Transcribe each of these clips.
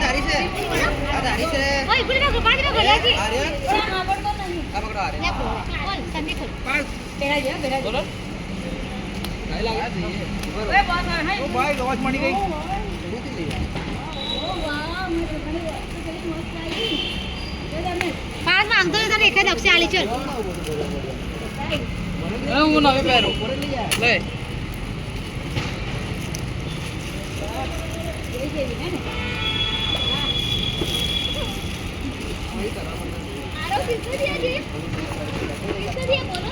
તારી છે આ તારી છે ઓય ગુડી નો પાડી નો ગળાજી આર્યન આ પડતો નહીં આ પકડો આર્યન ઓય સંદી ખોલ પાંચ પેલા જે બોલો કાઈ લાગે છે ઓય બોસ હે ઓ ભાઈ લોસ મળી ગઈ ઓ વાહ મે તો ઘણી વસ્તુ કરી મસ્ત આવી પાંચ માંગતો તો એક જ અક્ષે આલી ચલ હું નવે પહેરો લે આરો કિસને દિયા જી કિસને દિયા બોલો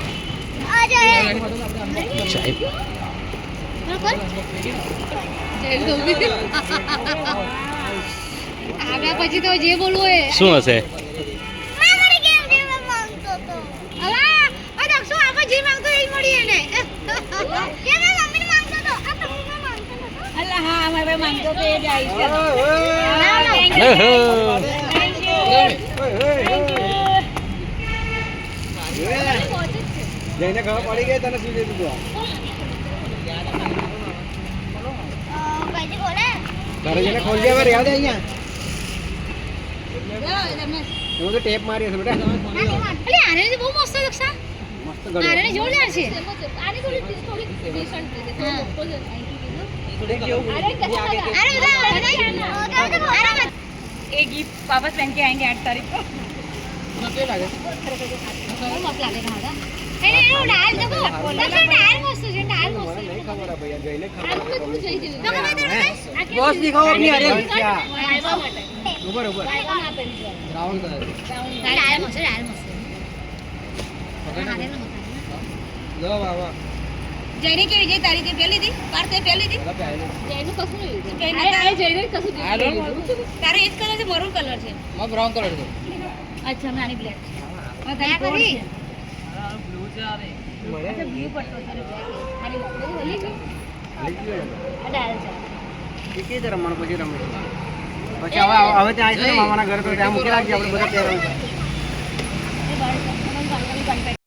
આ જાય સાહેબ બરાબર જય દોબી આગળ પછી તો જે બોલવું એ શું હશે માગડી કેમ જે માંગતો તો અલા આ દક્ષો આગળ જે માંગતો એ મળી એને કે ના મમ્મી માંગતો તો આ તો મમ્મી માંગતો તો અલા હા અમારે માંગતો તો એ જ આવી છે થેન્ક યુ જઈને ઘર પડી ગઈ તને શું દીધું કઈથી બોલે તારે જઈને ખોલ દે હવે યાદ અહીંયા જાઓ તમે હું તો ટેપ મારી છે બેટા અલે આને બહુ મસ્ત દક્ષા મસ્ત આને જોરદાર છે આની થોડી ડિસન્ટ છે થોડીક જેવું अरे ये गिफ्ट वापस पहन के आएंगे 8 तारीख को કે લાગે मस्त लगेगा हां એને એનો ડાયલ देखो દક્ષા ડાયલ મસ્ત છે ડાયલ મસ્ત મને નહીં ખબર આ ભૈયા જઈને ખબર બોસ ની ખબર નહીં અરે आयवा માટે ઉપર ઉપર आयवा ना पहन રાઉન્ડ કર ડાયલ મસ્ત લો બાબા जैनी की विजय तारीख पहली थी पार से पहली थी લા પહેલે जैनु कसु नहीं अरे जैनु कसु तारे एक कलर से मरून कलर છે માં બ્રાઉન કલર છે अच्छा मैं आनी ब्लैक मैं क्या करी બ્લુ છે આ રે अच्छा ब्लू पट्टो तारे ब्लैक खाली वाली લઈ ગયો डाल जा કે તે રમવાનું પછી રમે પછી હવે હવે ત્યાં આવીશું ને મામાના ઘરે તો ત્યાં મૂકી રાખજે આપણે બધા પહેરવાનું ये बाहर से हम गाड़ी